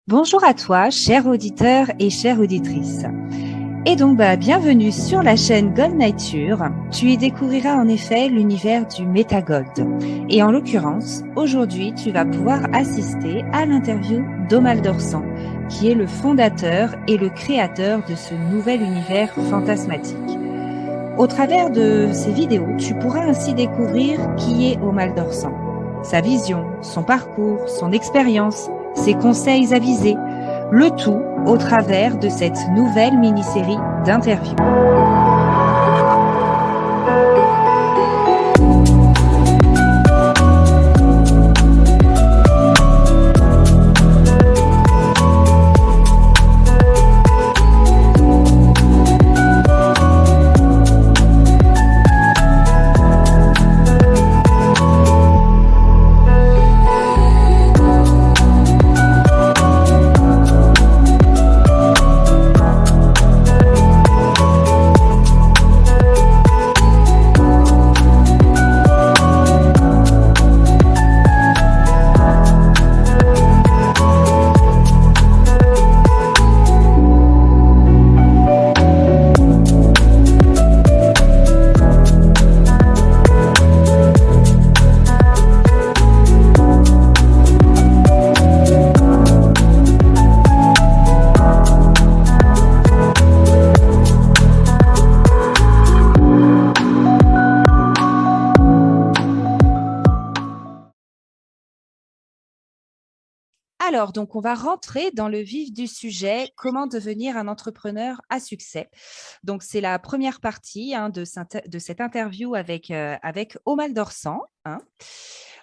Bonjour à toi, cher auditeur et chère auditrice. Et donc, bienvenue sur la chaîne Gold Nature. Tu y découvriras en effet l'univers du MetaGold. Et en l'occurrence, aujourd'hui, tu vas pouvoir assister à l'interview d'Omal Dorsan, qui est le fondateur et le créateur de ce nouvel univers fantasmatique. Au travers de ces vidéos, tu pourras ainsi découvrir qui est Omal Dorsan, sa vision, son parcours, son expérience, ses conseils avisés, le tout au travers de cette nouvelle mini-série d'interviews. Alors, donc, on va rentrer dans le vif du sujet, comment devenir un entrepreneur à succès. Donc, c'est la première partie de cette interview avec Omal Dorsan.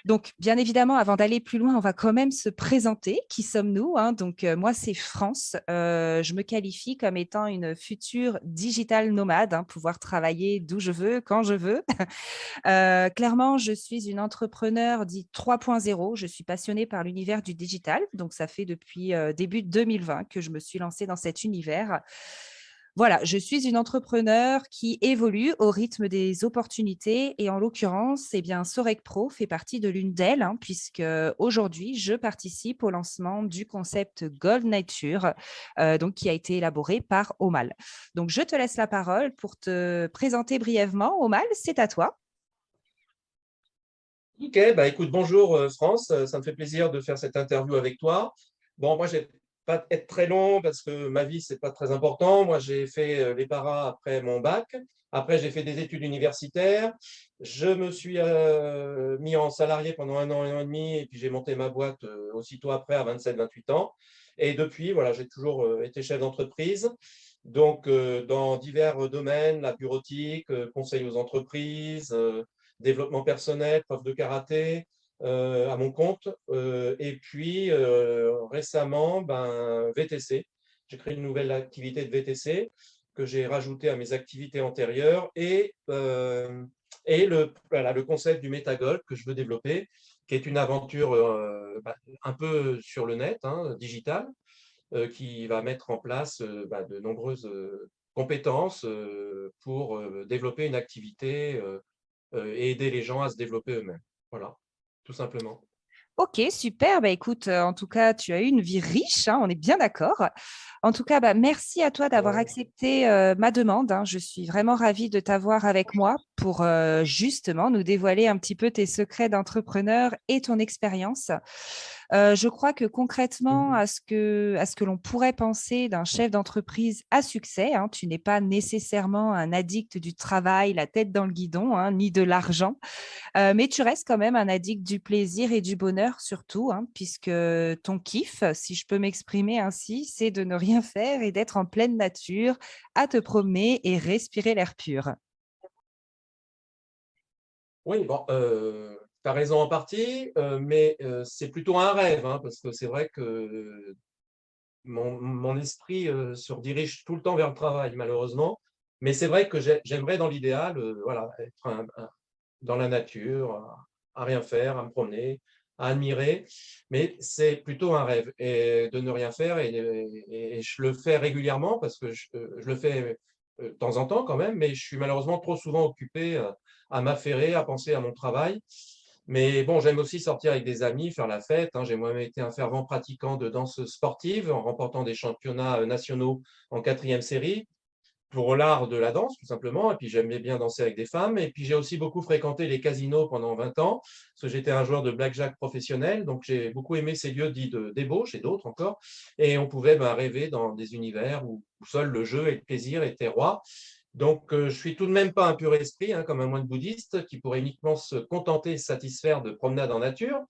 Donc, bien évidemment, avant d'aller plus loin, on va quand même se présenter. Qui sommes-nous? Donc, moi, c'est France. Je me qualifie comme étant une future digital nomade, pouvoir travailler d'où je veux, quand je veux. Clairement, je suis une entrepreneur dite 3.0. Je suis passionnée par l'univers du digital. Donc, ça fait depuis début 2020 que je me suis lancée dans cet univers. Voilà, je suis une entrepreneur qui évolue au rythme des opportunités et en l'occurrence, Sorek Pro fait partie de l'une d'elles, puisque aujourd'hui, je participe au lancement du concept Gold Nature, donc qui a été élaboré par Omal. Donc, je te laisse la parole pour te présenter brièvement. Omal, c'est à toi. Ok, écoute, bonjour France, ça me fait plaisir de faire cette interview avec toi. Bon, moi, je vais pas être très long parce que ma vie, c'est pas très important. Moi, j'ai fait les paras après mon bac. Après, j'ai fait des études universitaires. Je me suis mis en salarié pendant un an et demi et puis j'ai monté ma boîte aussitôt après à 27-28 ans. Et depuis, voilà, j'ai toujours été chef d'entreprise. Donc, dans divers domaines, la bureautique, conseil aux entreprises, développement personnel, prof de karaté, à mon compte. Et puis récemment, VTC. J'ai créé une nouvelle activité de VTC que j'ai rajoutée à mes activités antérieures et le concept du MetaGold que je veux développer, qui est une aventure un peu sur le net, digital, qui va mettre en place de nombreuses compétences pour développer une activité et aider les gens à se développer eux-mêmes. Voilà, tout simplement. Ok, super. Écoute, en tout cas, tu as eu une vie riche, on est bien d'accord. En tout cas, merci à toi d'avoir Ouais. accepté ma demande. Je suis vraiment ravie de t'avoir avec moi pour justement nous dévoiler un petit peu tes secrets d'entrepreneur et ton expérience. Je crois que concrètement, Mhm. à ce que l'on pourrait penser d'un chef d'entreprise à succès, tu n'es pas nécessairement un addict du travail, la tête dans le guidon, ni de l'argent. Mais tu restes quand même un addict du plaisir et du bonheur surtout, puisque ton kiff, si je peux m'exprimer ainsi, c'est de ne rien faire et d'être en pleine nature, à te promener et respirer l'air pur. Oui, bon, tu as raison en partie, mais c'est plutôt un rêve, parce que c'est vrai que mon esprit se redirige tout le temps vers le travail, malheureusement. Mais c'est vrai que j'aimerais, dans l'idéal, voilà, être dans la nature, à rien faire, à me promener, à admirer. Mais c'est plutôt un rêve et de ne rien faire. Et je le fais régulièrement parce que je le fais de temps en temps quand même, mais je suis malheureusement trop souvent occupé à m'affairer, à penser à mon travail. Mais bon, j'aime aussi sortir avec des amis, faire la fête, hein. J'ai moi-même été un fervent pratiquant de danse sportive en remportant des championnats nationaux en quatrième série pour l'art de la danse, tout simplement. Et puis, j'aimais bien danser avec des femmes. Et puis, j'ai aussi beaucoup fréquenté les casinos pendant 20 ans, parce que j'étais un joueur de blackjack professionnel. Donc, j'ai beaucoup aimé ces lieux dits de débauche et d'autres encore. Et on pouvait rêver dans des univers où seul le jeu et le plaisir étaient rois. Donc, je suis tout de même pas un pur esprit, hein, comme un moine bouddhiste qui pourrait uniquement se contenter et se satisfaire de promenades en nature.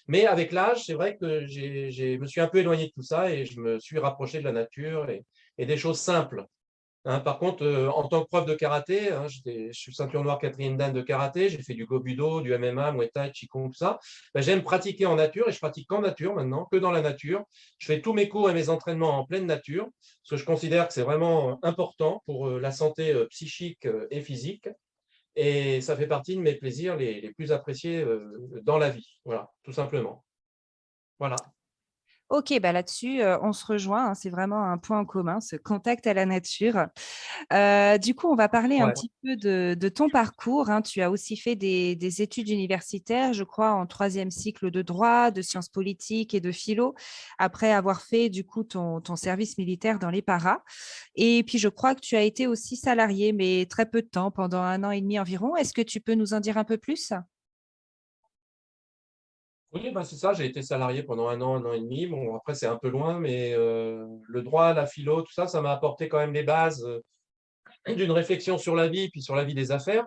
Mais avec l'âge, c'est vrai que je me suis un peu éloigné de tout ça et je me suis rapproché de la nature et des choses simples. Hein, par contre, en tant que prof de karaté, hein, je suis ceinture noire quatrième dan de karaté, j'ai fait du Gobudo, du MMA, Muay Thai, Qigong, tout ça. Ben, j'aime pratiquer en nature et je pratique qu'en nature maintenant, que dans la nature. Je fais tous mes cours et mes entraînements en pleine nature, parce que je considère que c'est vraiment important pour la santé psychique et physique. Et ça fait partie de mes plaisirs les plus appréciés dans la vie. Voilà, tout simplement. Voilà. Ok, bah là-dessus, on se rejoint, hein, c'est vraiment un point en commun, ce contact à la nature. Du coup, on va parler un Ouais. petit peu de ton parcours, hein. Tu as aussi fait des études universitaires, je crois, en troisième cycle de droit, de sciences politiques et de philo, après avoir fait du coup ton service militaire dans les paras. Et puis, je crois que tu as été aussi salarié, mais très peu de temps, pendant 1 an et demi environ. Est-ce que tu peux nous en dire un peu plus? Oui, bah, c'est ça, j'ai été salarié pendant 1 an et demi. Bon, après, c'est un peu loin, mais le droit, la philo, tout ça, ça m'a apporté quand même les bases d'une réflexion sur la vie, puis sur la vie des affaires.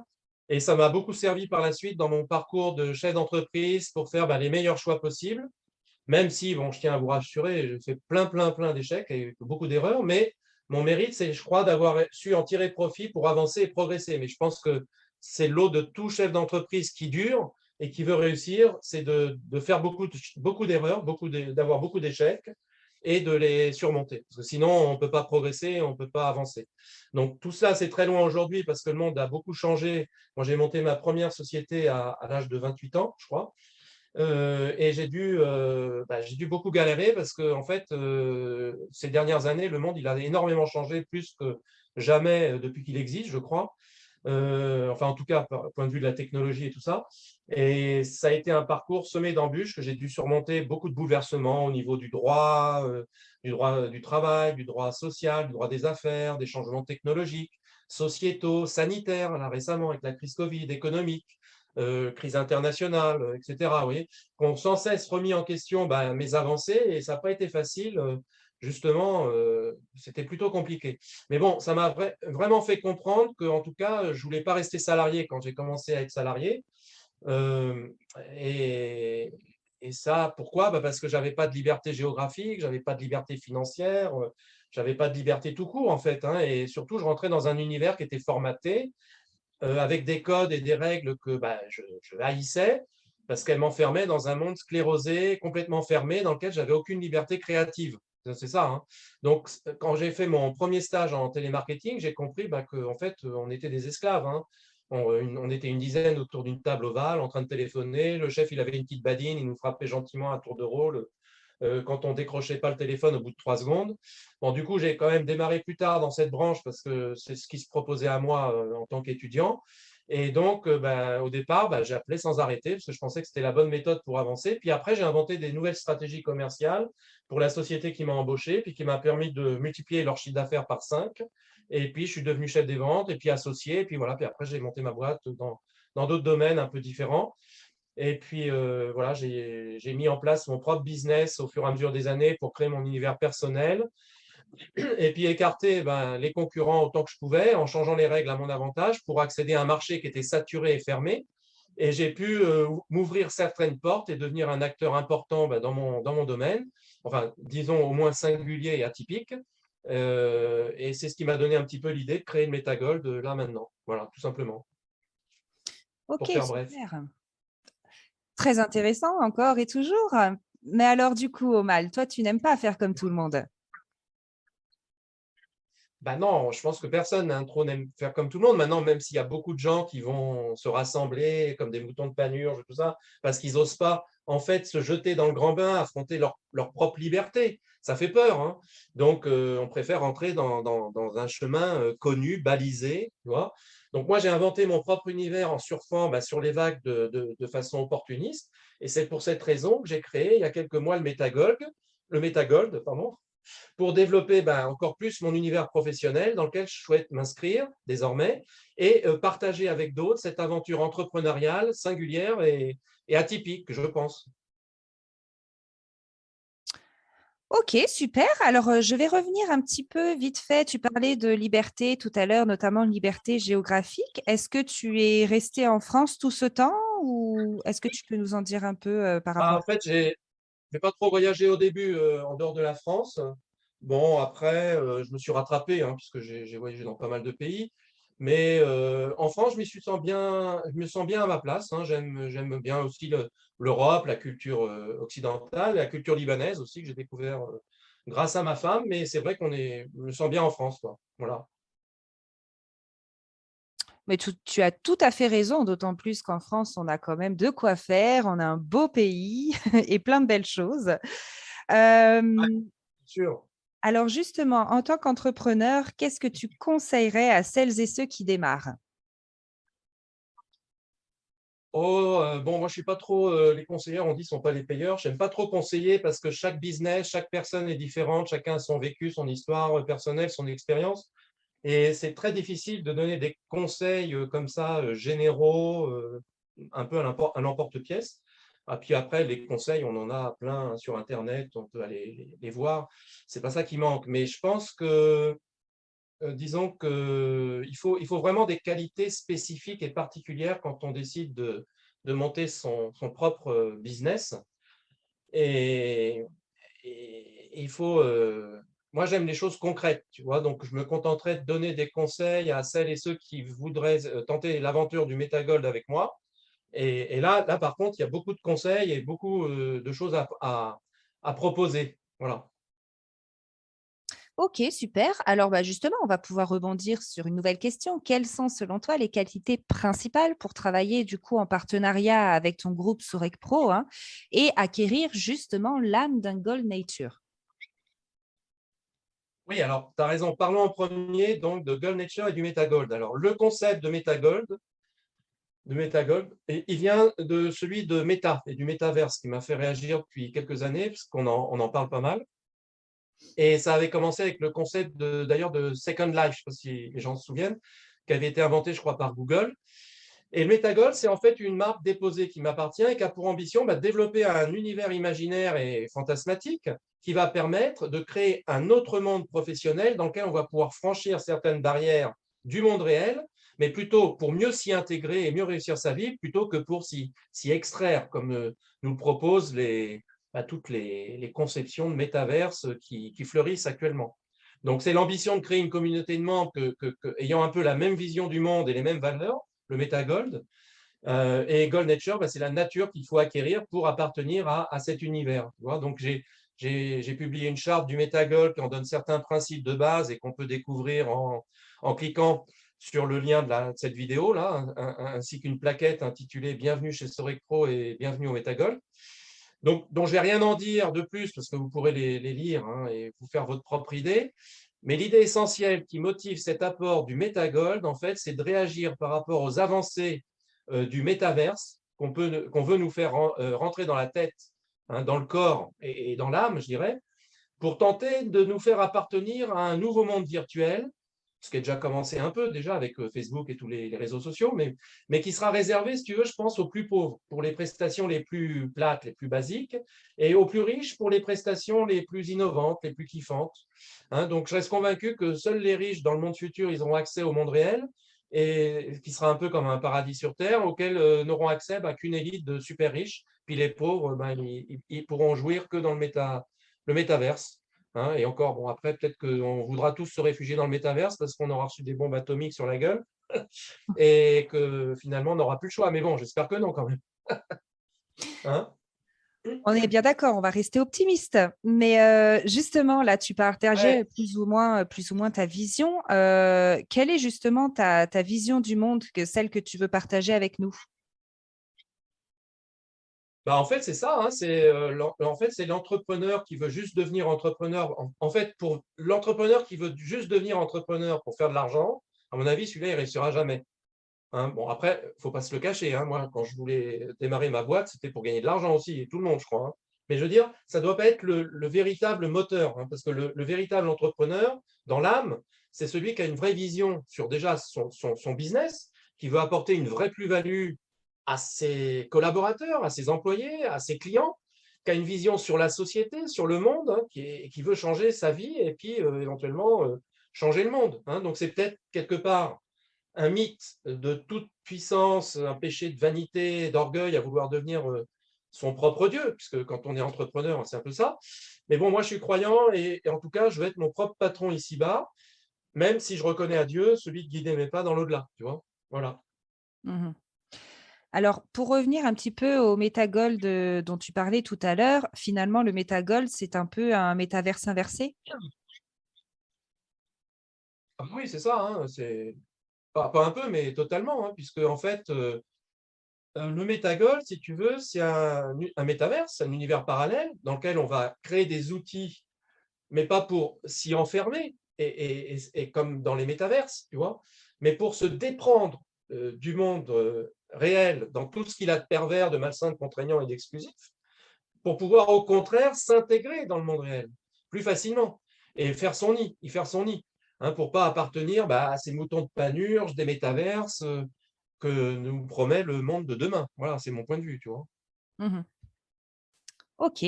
Et ça m'a beaucoup servi par la suite dans mon parcours de chef d'entreprise pour faire les meilleurs choix possibles, même si, bon, je tiens à vous rassurer, j'ai fait plein d'échecs et beaucoup d'erreurs, mais mon mérite, c'est, je crois, d'avoir su en tirer profit pour avancer et progresser. Mais je pense que c'est l'eau de tout chef d'entreprise qui dure et qui veut réussir, c'est de faire beaucoup d'erreurs, d'avoir beaucoup d'échecs et de les surmonter. Parce que sinon, on ne peut pas progresser, on ne peut pas avancer. Donc tout ça, c'est très loin aujourd'hui parce que le monde a beaucoup changé. Moi, j'ai monté ma première société à l'âge de 28 ans, je crois. Et j'ai dû beaucoup galérer parce que en fait, ces dernières années, le monde il a énormément changé, plus que jamais depuis qu'il existe, je crois. Enfin, en tout cas, au point de vue de la technologie et tout ça. Et ça a été un parcours semé d'embûches que j'ai dû surmonter, beaucoup de bouleversements au niveau du droit du travail, du droit social, du droit des affaires, des changements technologiques, sociétaux, sanitaires, là récemment avec la crise Covid, économique, crise internationale, etc. Vous voyez, qu'on sans cesse remis en question mes avancées et ça n'a pas été facile. Justement, c'était plutôt compliqué. Mais bon, ça m'a vraiment fait comprendre qu'en tout cas, je ne voulais pas rester salarié quand j'ai commencé à être salarié. Euh, et, et ça, pourquoi? Parce que je n'avais pas de liberté géographique, je n'avais pas de liberté financière, je n'avais pas de liberté tout court, en fait, hein. Et surtout, je rentrais dans un univers qui était formaté, avec des codes et des règles que je haïssais, parce qu'elles m'enfermaient dans un monde sclérosé, complètement fermé, dans lequel j'avais aucune liberté créative. C'est ça, hein. Donc, quand j'ai fait mon premier stage en télémarketing, j'ai compris qu'en fait, on était des esclaves, hein. On était une dizaine autour d'une table ovale en train de téléphoner. Le chef, il avait une petite badine, il nous frappait gentiment à tour de rôle quand on décrochait pas le téléphone au bout de 3 secondes. Bon, du coup, j'ai quand même démarré plus tard dans cette branche parce que c'est ce qui se proposait à moi en tant qu'étudiant. Et donc, au départ, j'appelais sans arrêter parce que je pensais que c'était la bonne méthode pour avancer. Puis après, j'ai inventé des nouvelles stratégies commerciales pour la société qui m'a embauché, puis qui m'a permis de multiplier leur chiffre d'affaires par 5. Et puis, je suis devenu chef des ventes, et puis associé. Et puis voilà, puis après, j'ai monté ma boîte dans d'autres domaines un peu différents. Et puis voilà, j'ai mis en place mon propre business au fur et à mesure des années pour créer mon univers personnel et puis écarter les concurrents autant que je pouvais en changeant les règles à mon avantage pour accéder à un marché qui était saturé et fermé. Et j'ai pu m'ouvrir certaines portes et devenir un acteur important dans mon domaine, enfin, disons au moins singulier et atypique. Et c'est ce qui m'a donné un petit peu l'idée de créer le MetaGold là maintenant. Voilà, tout simplement, Ok, pour faire bref. super. Très intéressant encore et toujours. Mais alors, du coup, Omal, toi, tu n'aimes pas faire comme tout le monde. Non, je pense que personne n'a un trop n'aime faire comme tout le monde. Maintenant, même s'il y a beaucoup de gens qui vont se rassembler comme des moutons de panurge, tout ça, parce qu'ils n'osent pas, en fait, se jeter dans le grand bain, affronter leur propre liberté. Ça fait peur, hein. Donc, on préfère entrer dans un chemin connu, balisé, tu vois. Donc, moi, j'ai inventé mon propre univers en surfant sur les vagues de façon opportuniste. Et c'est pour cette raison que j'ai créé il y a quelques mois le Metagold, pardon, pour développer encore plus mon univers professionnel dans lequel je souhaite m'inscrire désormais et partager avec d'autres cette aventure entrepreneuriale singulière et atypique, je pense. Ok, super. Alors, je vais revenir un petit peu vite fait. Tu parlais de liberté tout à l'heure, notamment liberté géographique. Est-ce que tu es resté en France tout ce temps ou est-ce que tu peux nous en dire un peu par rapport En fait, j'ai pas trop voyagé au début en dehors de la France. Bon, après, je me suis rattrapé puisque j'ai voyagé dans pas mal de pays. Mais en France, je me sens bien à ma place. J'aime bien aussi l'Europe, la culture occidentale, la culture libanaise aussi que j'ai découvert grâce à ma femme. Mais c'est vrai je me sens bien en France, quoi. Voilà. Mais tu as tout à fait raison, d'autant plus qu'en France, on a quand même de quoi faire, on a un beau pays et plein de belles choses. Ouais, Euh, bien sûr. alors justement, en tant qu'entrepreneur, qu'est-ce que tu conseillerais à celles et ceux qui démarrent? Oh, bon, moi, je suis pas trop. Les conseillers, on dit, sont pas les payeurs. J'aime pas trop conseiller parce que chaque business, chaque personne est différente. Chacun a son vécu, son histoire personnelle, son expérience. Et c'est très difficile de donner des conseils comme ça, généraux, un peu à l'emporte-pièce. Ah, puis après, les conseils, on en a plein sur Internet, on peut aller les voir. C'est pas ça qui manque. Mais je pense que disons qu'il faut vraiment des qualités spécifiques et particulières quand on décide de monter son propre business. Et, il faut. Moi, j'aime les choses concrètes, tu vois. Donc, je me contenterai de donner des conseils à celles et ceux qui voudraient tenter l'aventure du Metagold avec moi. Et là, par contre, il y a beaucoup de conseils et beaucoup de choses à proposer. Voilà. Ok, super. Alors justement, on va pouvoir rebondir sur une nouvelle question. Quelles sont selon toi les qualités principales pour travailler du coup en partenariat avec ton groupe Sourec Pro hein, et acquérir justement l'âme d'un Gold Nature? Oui, alors, tu as raison. Parlons en premier donc de Gold Nature et du Metagold. Alors, le concept de Metagold, et il vient de celui de Meta et du métaverse qui m'a fait réagir depuis quelques années, parce on en parle pas mal. Et ça avait commencé avec le concept d'ailleurs de Second Life, je ne sais pas si les gens se souviennent, qui avait été inventé, je crois, par Google. Et le Metagold, c'est en fait une marque déposée qui m'appartient et qui a pour ambition de développer un univers imaginaire et fantasmatique qui va permettre de créer un autre monde professionnel dans lequel on va pouvoir franchir certaines barrières du monde réel, mais plutôt pour mieux s'y intégrer et mieux réussir sa vie, plutôt que pour s'y extraire, comme nous le proposent toutes les conceptions de métaverse qui fleurissent actuellement. Donc, c'est l'ambition de créer une communauté de membres ayant un peu la même vision du monde et les mêmes valeurs, le MetaGold. Et Gold Nature, c'est la nature qu'il faut acquérir pour appartenir à cet univers. Tu vois. Donc, j'ai publié une charte du MetaGold qui en donne certains principes de base et qu'on peut découvrir en cliquant sur le lien de cette vidéo-là, ainsi qu'une plaquette intitulée Bienvenue chez Sorec Pro et Bienvenue au MetaGold. Donc, dont je ne vais rien en dire de plus parce que vous pourrez les lire et vous faire votre propre idée. Mais l'idée essentielle qui motive cet apport du MetaGold, en fait, c'est de réagir par rapport aux avancées du métaverse qu'on veut nous faire rentrer dans la tête, dans le corps et dans l'âme, je dirais, pour tenter de nous faire appartenir à un nouveau monde virtuel, ce qui est déjà commencé un peu déjà avec Facebook et tous les réseaux sociaux, mais qui sera réservé, si tu veux, je pense, aux plus pauvres, pour les prestations les plus plates, les plus basiques, et aux plus riches pour les prestations les plus innovantes, les plus kiffantes. Donc, je reste convaincu que seuls les riches dans le monde futur, ils auront accès au monde réel, et qui sera un peu comme un paradis sur Terre, auquel n'auront accès qu'une élite de super riches, puis les pauvres, ils pourront jouir que dans le métaverse. Et encore, bon, après, peut-être qu'on voudra tous se réfugier dans le métaverse parce qu'on aura reçu des bombes atomiques sur la gueule et que finalement, on n'aura plus le choix. Mais bon, j'espère que non quand même. Hein. On est bien d'accord, on va rester optimiste. Mais justement, là, tu partageais Ouais. plus ou moins ta vision. Quelle est justement ta vision du monde, celle que tu veux partager avec nous? En fait, c'est ça. En fait, c'est l'entrepreneur qui veut juste devenir entrepreneur. En fait, pour l'entrepreneur qui veut juste devenir entrepreneur pour faire de l'argent, à mon avis, celui-là, il ne réussira jamais. hein. Bon, après, il ne faut pas se le cacher, hein. Moi, quand je voulais démarrer ma boîte, c'était pour gagner de l'argent aussi, et tout le monde, je crois, hein. Mais je veux dire, ça ne doit pas être le véritable moteur, hein, parce que le véritable entrepreneur, dans l'âme, c'est celui qui a une vraie vision sur déjà son business, qui veut apporter une vraie plus-value à ses collaborateurs, à ses employés, à ses clients, qui a une vision sur la société, sur le monde, hein, qui veut changer sa vie et puis éventuellement changer le monde, hein. Donc, c'est peut-être quelque part un mythe de toute puissance, un péché de vanité, d'orgueil à vouloir devenir son propre Dieu, puisque quand on est entrepreneur, c'est un peu ça. Mais bon, moi, je suis croyant et en tout cas, je veux être mon propre patron ici-bas, même si je reconnais à Dieu celui de guider mes pas dans l'au-delà, tu vois. Voilà. Mmh. Alors, pour revenir un petit peu au MetaGold dont tu parlais tout à l'heure, finalement, le MetaGold, c'est un peu un métaverse inversé? Ah oui, c'est ça, hein, c'est pas un peu, mais totalement, hein, puisque en fait, le métagol, si tu veux, c'est un métaverse, un univers parallèle dans lequel on va créer des outils, mais pas pour s'y enfermer, et comme dans les métaverses, tu vois, mais pour se déprendre du monde réel dans tout ce qu'il a de pervers, de malsain, de contraignant et d'exclusif, pour pouvoir au contraire s'intégrer dans le monde réel plus facilement et faire son nid, y faire son nid, hein, pour pas appartenir à ces moutons de panurge des métaverses que nous promet le monde de demain. Voilà, c'est mon point de vue, tu vois. Mmh. OK.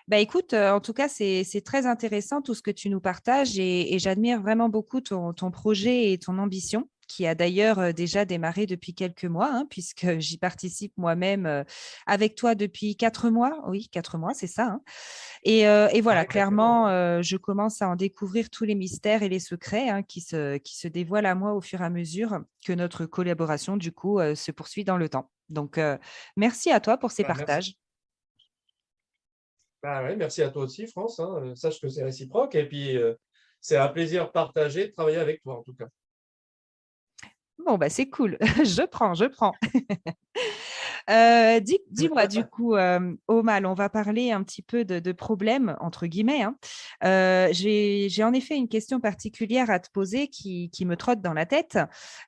Bah, écoute, en tout cas, c'est très intéressant tout ce que tu nous partages et j'admire vraiment beaucoup ton projet et ton ambition qui a d'ailleurs, déjà démarré depuis quelques mois, hein, puisque j'y participe moi-même, avec toi depuis 4 mois. Oui, 4 mois, c'est ça, hein, et Ouais, voilà, exactement. clairement, je commence à en découvrir tous les mystères et les secrets, hein, qui se dévoilent à moi au fur et à mesure que notre collaboration, du coup, se poursuit dans le temps. Donc, merci à toi pour ces Merci. partages. Ouais, merci à toi aussi, France, hein, sache que c'est réciproque. Et puis, c'est un plaisir partagé de travailler avec toi, en tout cas. Bon, bah, c'est cool. Je prends, je prends. Dis-moi du coup, Omal, on va parler un petit peu de «problèmes» entre guillemets, hein. J'ai en effet une question particulière à te poser qui me trotte dans la tête.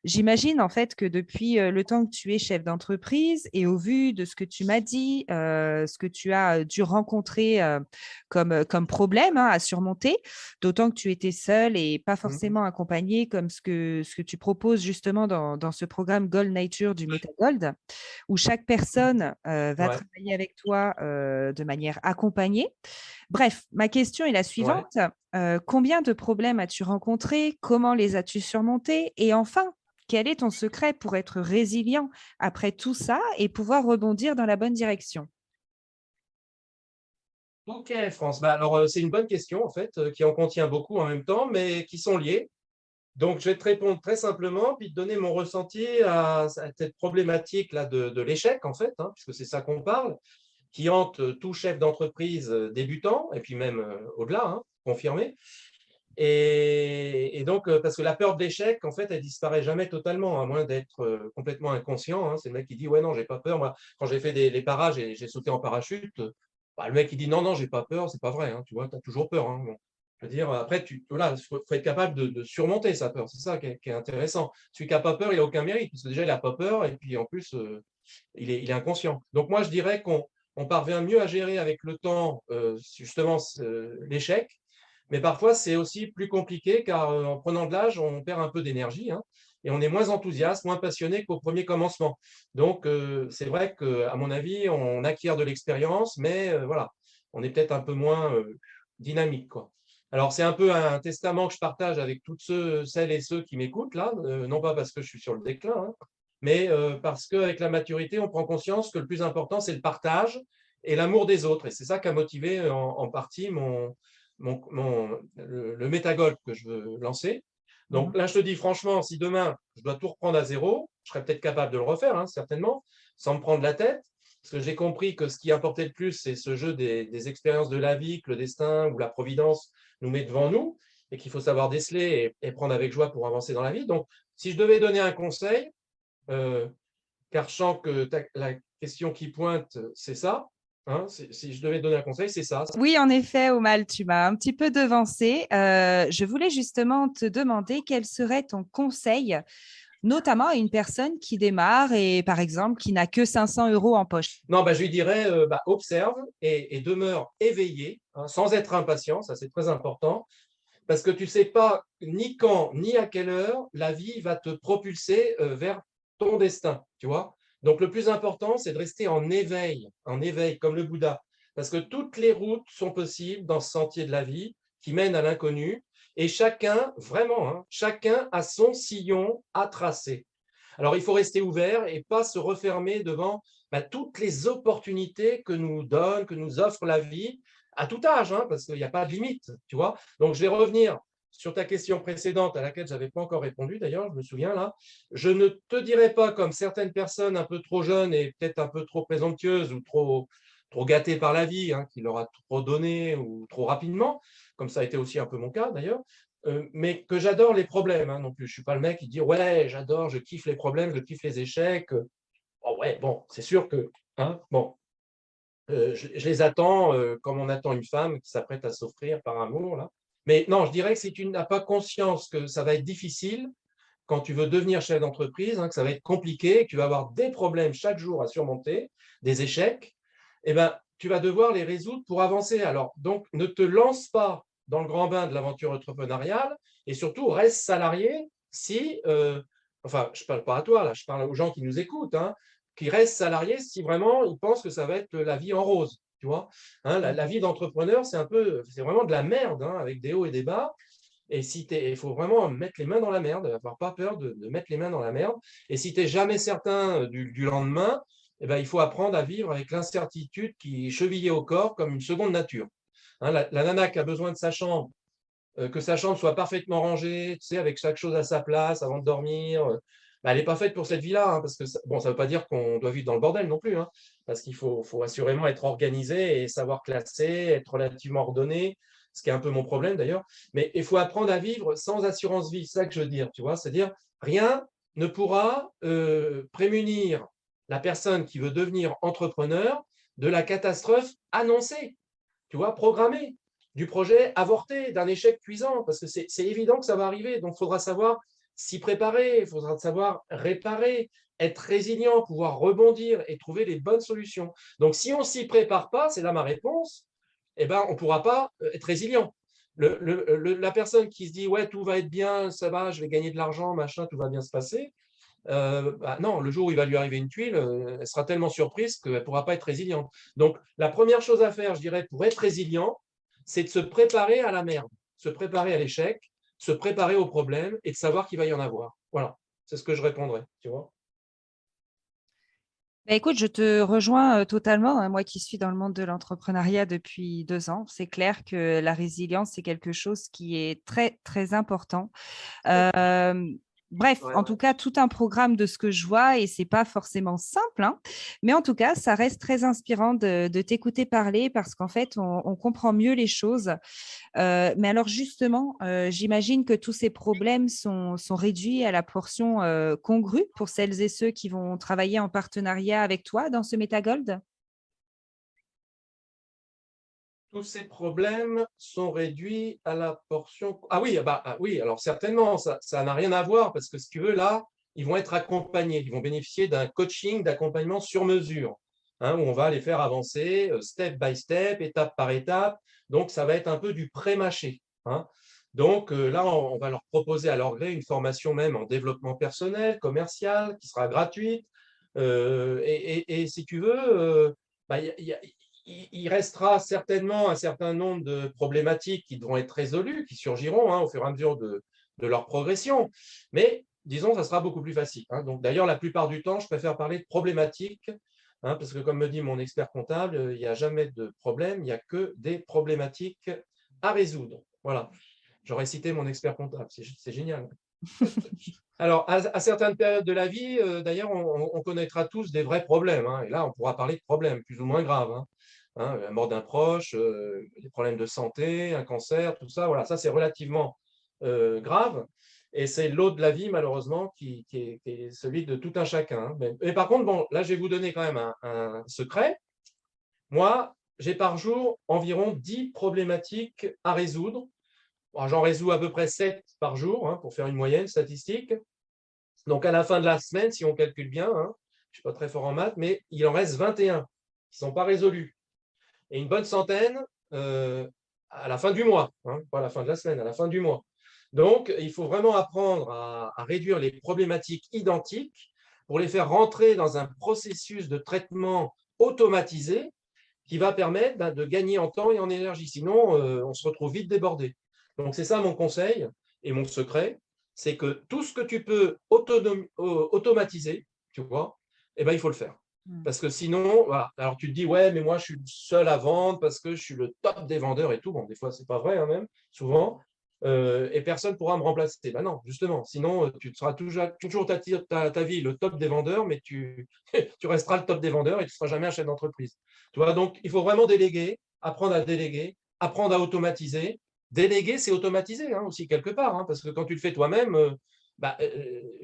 J'imagine en fait que depuis, le temps que tu es chef d'entreprise et au vu de ce que tu m'as dit, ce que tu as dû rencontrer, comme problème, hein, à surmonter, d'autant que tu étais seule et pas Mhm. forcément accompagnée comme ce que tu proposes justement dans ce programme Gold Nature du MetaGold, où chaque personne, va Ouais, travailler avec toi, de manière accompagnée. Bref, ma question est la ouais. suivante: combien de problèmes as-tu rencontrés? Comment les as-tu surmontés? Et enfin, quel est ton secret pour être résilient après tout ça et pouvoir rebondir dans la bonne direction? Ok, France. Alors, c'est une bonne question, en fait, qui en contient beaucoup en même temps, mais qui sont liées. Donc, je vais te répondre très simplement, puis te donner mon ressenti à cette problématique-là de l'échec, en fait, hein, puisque c'est ça qu'on parle, qui hante tout chef d'entreprise débutant, et puis même au-delà, hein, confirmé. Et donc, parce que la peur de l'échec, en fait, elle disparaît jamais totalement, à moins d'être complètement inconscient, hein. C'est le mec qui dit, ouais, non, j'ai pas peur. Moi, quand j'ai fait les parages et j'ai sauté en parachute, le mec qui dit, non, non, j'ai pas peur, c'est pas vrai, hein, tu vois, tu as toujours peur, hein. Bon. Je veux dire, après, voilà, faut être capable de surmonter sa peur. C'est ça qui est intéressant. Celui qui n'a pas peur, il n'a aucun mérite, parce que déjà, il n'a pas peur, et puis en plus, il est inconscient. Donc, moi, je dirais qu'on parvient mieux à gérer avec le temps, justement, l'échec, mais parfois, c'est aussi plus compliqué car en prenant de l'âge, on perd un peu d'énergie, hein, et on est moins enthousiaste, moins passionné qu'au premier commencement. Donc, c'est vrai qu'à mon avis, on acquiert de l'expérience, mais voilà, on est peut-être un peu moins dynamique, quoi. Alors, c'est un peu un testament que je partage avec toutes celles et ceux qui m'écoutent là, non pas parce que je suis sur le déclin, hein, mais parce qu'avec la maturité, on prend conscience que le plus important, c'est le partage et l'amour des autres. Et c'est ça qui a motivé en partie le métagolf que je veux lancer. Mmh. Donc là, je te dis franchement, si demain, je dois tout reprendre à zéro, je serais peut-être capable de le refaire, hein, certainement, sans me prendre la tête, parce que j'ai compris que ce qui importait le plus, c'est ce jeu des expériences de la vie que le destin ou la providence nous met devant nous, et qu'il faut savoir déceler et prendre avec joie pour avancer dans la vie. Donc, si je devais donner un conseil, euh, car je sens que la question qui pointe, c'est ça, hein, si je devais donner un conseil, c'est ça. Oui, en effet, Omal, tu m'as un petit peu devancée. Je voulais justement te demander quel serait ton conseil notamment à une personne qui démarre et, par exemple, qui n'a que 500 € en poche? Non, je lui dirais, observe et demeure éveillé, hein, sans être impatient, ça c'est très important, parce que tu ne sais pas ni quand, ni à quelle heure la vie va te propulser vers ton destin, tu vois. Donc le plus important, c'est de rester en éveil, comme le Bouddha, parce que toutes les routes sont possibles dans ce sentier de la vie qui mène à l'inconnu, et chacun, vraiment, hein, chacun a son sillon à tracer. Alors, il faut rester ouvert et pas se refermer devant toutes les opportunités que nous donne, que nous offre la vie, à tout âge, hein, parce qu'il n'y a pas de limite, tu vois. Donc, je vais revenir sur ta question précédente à laquelle je n'avais pas encore répondu, d'ailleurs, je me souviens là. Je ne te dirais pas, comme certaines personnes un peu trop jeunes et peut-être un peu trop présomptueuses ou trop gâtées par la vie, hein, qui leur a trop donné ou trop rapidement, comme ça a été aussi un peu mon cas d'ailleurs, mais que j'adore les problèmes, hein, non plus. Je ne suis pas le mec qui dit ouais, j'adore, je kiffe les problèmes, je kiffe les échecs. Oh, ouais, bon, c'est sûr que hein, bon, je les attends comme on attend une femme qui s'apprête à s'offrir par amour. Là. Mais non, je dirais que si tu n'as pas conscience que ça va être difficile quand tu veux devenir chef d'entreprise, hein, que ça va être compliqué, que tu vas avoir des problèmes chaque jour à surmonter, des échecs, eh ben, tu vas devoir les résoudre pour avancer. Alors, donc, ne te lance pas dans le grand bain de l'aventure entrepreneuriale et surtout, reste salarié si, enfin, je ne parle pas à toi, là, je parle aux gens qui nous écoutent, hein, qui restent salariés si vraiment ils pensent que ça va être la vie en rose. Tu vois, hein, la vie d'entrepreneur, c'est vraiment de la merde, hein, avec des hauts et des bas. Et si il faut vraiment mettre les mains dans la merde, avoir pas peur de mettre les mains dans la merde. Et si tu n'es jamais certain du lendemain, eh ben, il faut apprendre à vivre avec l'incertitude qui est chevillée au corps comme une seconde nature. Hein, la nana qui a besoin de sa chambre, que sa chambre soit parfaitement rangée, tu sais, avec chaque chose à sa place avant de dormir, elle n'est pas faite pour cette vie-là. Hein, parce que bon, ça ne veut pas dire qu'on doit vivre dans le bordel non plus. Hein, parce qu'il faut assurément être organisé et savoir classer, être relativement ordonné, ce qui est un peu mon problème d'ailleurs. Mais il faut apprendre à vivre sans assurance vie, c'est ça que je veux dire. Tu vois, c'est-à-dire rien ne pourra prémunir la personne qui veut devenir entrepreneur de la catastrophe annoncée, tu vois, programmée, du projet avorté, d'un échec cuisant, parce que c'est évident que ça va arriver. Donc, il faudra savoir s'y préparer, il faudra savoir réparer, être résilient, pouvoir rebondir et trouver les bonnes solutions. Donc, si on ne s'y prépare pas, c'est là ma réponse, eh ben, on ne pourra pas être résilient. La personne qui se dit ouais, tout va être bien, ça va, je vais gagner de l'argent, machin, tout va bien se passer. Non, le jour où il va lui arriver une tuile, elle sera tellement surprise qu'elle ne pourra pas être résiliente. Donc, la première chose à faire, je dirais, pour être résilient, c'est de se préparer à la merde, se préparer à l'échec, se préparer aux problèmes et de savoir qu'il va y en avoir. Voilà, c'est ce que je répondrai, tu vois. Bah, écoute, je te rejoins totalement, hein, moi qui suis dans le monde de l'entrepreneuriat depuis 2 ans. C'est clair que la résilience, c'est quelque chose qui est très, très important. Euh, Bref, Ouais, en ouais. tout cas, tout un programme de ce que je vois et c'est pas forcément simple, hein, mais en tout cas, ça reste très inspirant de t'écouter parler parce qu'en fait, on comprend mieux les choses. Mais alors justement, j'imagine que tous ces problèmes sont réduits à la portion congrue pour celles et ceux qui vont travailler en partenariat avec toi dans ce MetaGold. Tous ces problèmes sont réduits à la portion. Ah oui, oui, alors certainement, ça n'a rien à voir parce que si tu veux, là, ils vont être accompagnés, ils vont bénéficier d'un coaching, d'accompagnement sur mesure, hein, où on va les faire avancer step by step, étape par étape. Donc, ça va être un peu du pré-mâché. Hein. Donc, là, on va leur proposer à leur gré une formation même en développement personnel, commercial, qui sera gratuite. Et si tu veux, il restera certainement un certain nombre de problématiques qui devront être résolues, qui surgiront hein, au fur et à mesure de leur progression. Mais disons, ça sera beaucoup plus facile. Hein. Donc, d'ailleurs, la plupart du temps, je préfère parler de problématiques, hein, parce que comme me dit mon expert comptable, il n'y a jamais de problème, il n'y a que des problématiques à résoudre. Voilà. J'aurais cité mon expert comptable, c'est génial. Alors, à certaines périodes de la vie, d'ailleurs, on connaîtra tous des vrais problèmes. Hein, et là, on pourra parler de problèmes plus ou moins graves. Hein. Hein, la mort d'un proche, des problèmes de santé, un cancer, tout ça. Voilà, ça, c'est relativement grave. Et c'est l'eau de la vie, malheureusement, qui est celui de tout un chacun. Hein. Mais par contre, bon, là, je vais vous donner quand même un secret. Moi, j'ai par jour environ 10 problématiques à résoudre. Bon, j'en résous à peu près 7 par jour, hein, pour faire une moyenne statistique. Donc, à la fin de la semaine, si on calcule bien, hein, je ne suis pas très fort en maths, mais il en reste 21 qui ne sont pas résolus. Et une bonne centaine à la fin du mois, hein, pas à la fin de la semaine, à la fin du mois. Donc, il faut vraiment apprendre à réduire les problématiques identiques pour les faire rentrer dans un processus de traitement automatisé qui va permettre de gagner en temps et en énergie. Sinon, on se retrouve vite débordé. Donc, c'est ça mon conseil et mon secret, c'est que tout ce que tu peux automatiser, tu vois, eh ben, il faut le faire. Parce que sinon, voilà. Alors tu te dis, ouais, mais moi, je suis le seul à vendre parce que je suis le top des vendeurs et tout. Bon, des fois, ce n'est pas vrai, hein, même, souvent. Et personne ne pourra me remplacer. Ben non, justement. Sinon, tu seras toujours ta vie le top des vendeurs, mais tu resteras le top des vendeurs et tu ne seras jamais un chef d'entreprise. Tu vois, donc, il faut vraiment déléguer, apprendre à déléguer, apprendre à automatiser. Déléguer, c'est automatiser, hein, aussi quelque part, hein, parce que quand tu le fais toi-même,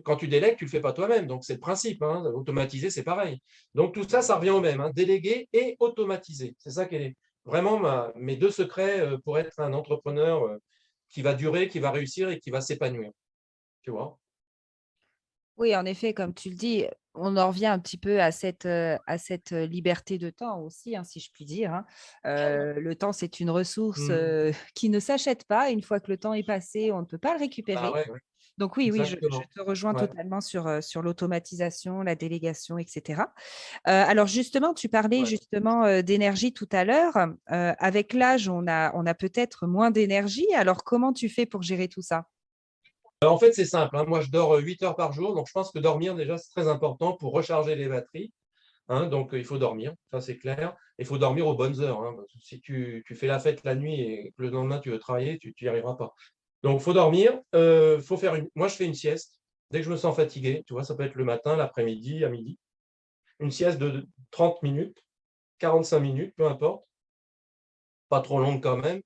quand tu délègues, tu ne le fais pas toi-même. Donc, c'est le principe, hein. Automatiser, c'est pareil. Donc, tout ça, ça revient au même, hein, déléguer et automatiser. C'est ça qui est vraiment mes deux secrets pour être un entrepreneur qui va durer, qui va réussir et qui va s'épanouir. Tu vois? Oui, en effet, comme tu le dis, on en revient un petit peu à cette liberté de temps aussi, hein, si je puis dire, hein. Le temps, c'est une ressource, Mmh. qui ne s'achète pas. Une fois que le temps est passé, on ne peut pas le Bah récupérer. ouais, ouais, Donc oui, oui, je exactement. te rejoins Ouais. totalement sur l'automatisation, la délégation et cetera. Alors justement, tu parlais Ouais. justement, d'énergie tout à l'heure. Avec l'âge, on a peut-être moins d'énergie. Alors comment tu fais pour gérer tout ça? En fait, c'est simple, hein. Moi, je dors 8 heures par jour, donc je pense que dormir, déjà, c'est très important pour recharger les batteries, hein. Donc, il faut dormir, ça c'est clair. Il faut dormir aux bonnes heures, hein, parce que si tu fais la fête la nuit et que le lendemain tu veux travailler, tu n'y arriveras pas. Donc, il faut dormir. Faut faire Moi, je fais une sieste dès que je me sens fatigué. Tu vois, ça peut être le matin, l'après-midi, à midi. Une sieste de 30 minutes, 45 minutes, peu importe. Pas trop longue quand même,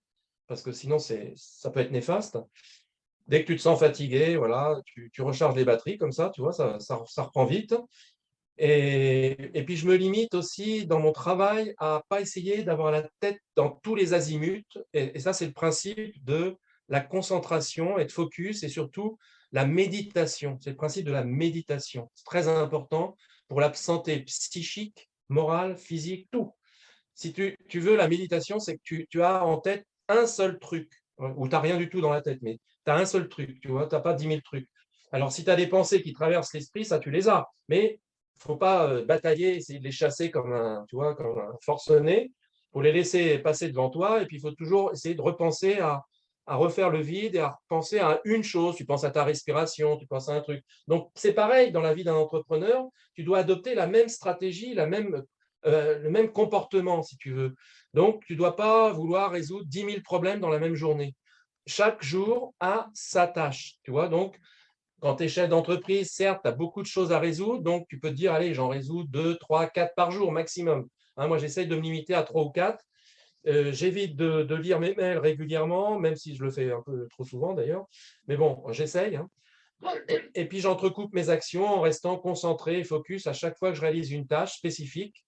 parce que sinon, ça peut être néfaste. Dès que tu te sens fatigué, voilà, tu recharges les batteries comme ça, tu vois, ça reprend vite. Et puis, je me limite aussi dans mon travail à pas essayer d'avoir la tête dans tous les azimuts. Et ça, c'est le principe de la concentration et de focus et surtout la méditation. C'est le principe de la méditation. C'est très important pour la santé psychique, morale, physique, tout. Si tu veux la méditation, c'est que tu as en tête un seul truc, ou tu n'as rien du tout dans la tête, mais tu as un seul truc, tu vois, tu n'as pas 10 000 trucs. Alors, si tu as des pensées qui traversent l'esprit, ça, tu les as. Mais il ne faut pas batailler, essayer de les chasser comme tu vois, comme un forcené. Il faut les laisser passer devant toi et puis il faut toujours essayer de repenser à refaire le vide et à penser à une chose. Tu penses à ta respiration, tu penses à un truc. Donc, c'est pareil dans la vie d'un entrepreneur. Tu dois adopter la même stratégie, le même comportement, si tu veux. Donc, tu ne dois pas vouloir résoudre 10 000 problèmes dans la même journée. Chaque jour a sa tâche, tu vois. Donc, quand tu es chef d'entreprise, certes, tu as beaucoup de choses à résoudre, donc tu peux te dire, allez, j'en résous 2, 3, 4 par jour maximum. Hein, moi, j'essaye de me limiter à 3 ou 4. J'évite de lire mes mails régulièrement, même si je le fais un peu trop souvent d'ailleurs. Mais bon, j'essaye, hein. Et puis, j'entrecoupe mes actions en restant concentré et focus à chaque fois que je réalise une tâche spécifique.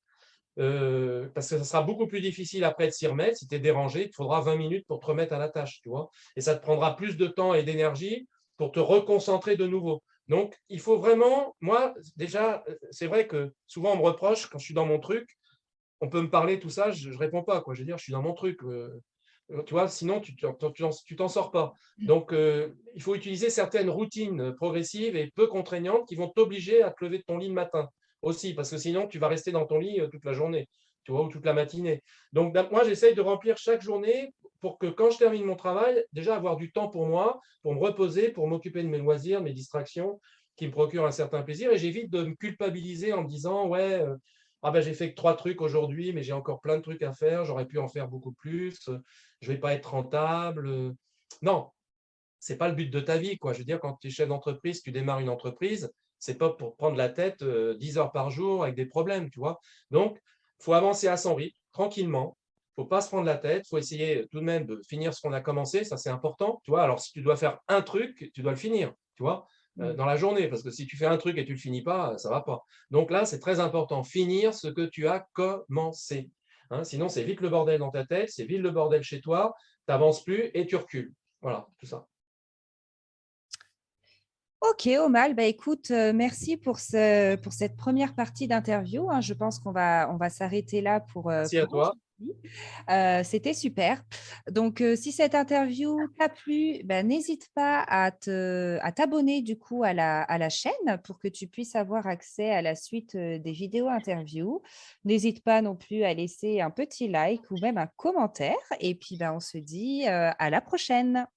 Parce que ça sera beaucoup plus difficile après de s'y remettre. Si tu es dérangé, il te faudra 20 minutes pour te remettre à la tâche, tu vois. Et ça te prendra plus de temps et d'énergie pour te reconcentrer de nouveau. Donc, il faut vraiment, moi, déjà, c'est vrai que souvent on me reproche quand je suis dans mon truc, on peut me parler, tout ça, je ne réponds pas, quoi. Je veux dire, je suis dans mon truc. Tu vois, sinon, tu t'en sors pas. Donc, il faut utiliser certaines routines progressives et peu contraignantes qui vont t'obliger à te lever de ton lit le matin aussi, parce que sinon, tu vas rester dans ton lit toute la journée, tu vois, ou toute la matinée. Donc, moi, j'essaye de remplir chaque journée pour que quand je termine mon travail, déjà avoir du temps pour moi, pour me reposer, pour m'occuper de mes loisirs, de mes distractions qui me procurent un certain plaisir. Et j'évite de me culpabiliser en me disant, ouais, ah ben, j'ai fait que 3 trucs aujourd'hui, mais j'ai encore plein de trucs à faire, j'aurais pu en faire beaucoup plus, je ne vais pas être rentable. Non, ce n'est pas le but de ta vie, quoi. Je veux dire, quand tu es chef d'entreprise, tu démarres une entreprise, ce n'est pas pour prendre la tête 10 heures par jour avec des problèmes, tu vois. Donc, il faut avancer à son rythme, tranquillement. Il ne faut pas se prendre la tête. Il faut essayer tout de même de finir ce qu'on a commencé. Ça, c'est important. Tu vois, alors, si tu dois faire un truc, tu dois le finir, tu vois, dans la journée. Parce que si tu fais un truc et tu ne le finis pas, ça ne va pas. Donc là, c'est très important. Finir ce que tu as commencé. Hein, sinon, c'est vite le bordel dans ta tête, c'est vite le bordel chez toi, tu n'avances plus et tu recules. Voilà, tout ça. Ok, Omal, bah écoute, merci pour cette première partie d'interview, hein. Je pense qu'on va s'arrêter là Merci à pour toi. aujourd'hui. C'était super. Donc, si cette interview t'a plu, bah, n'hésite pas à t'abonner du coup à la chaîne pour que tu puisses avoir accès à la suite des vidéos interviews. N'hésite pas non plus à laisser un petit like ou même un commentaire. Et puis, bah, on se dit à la prochaine.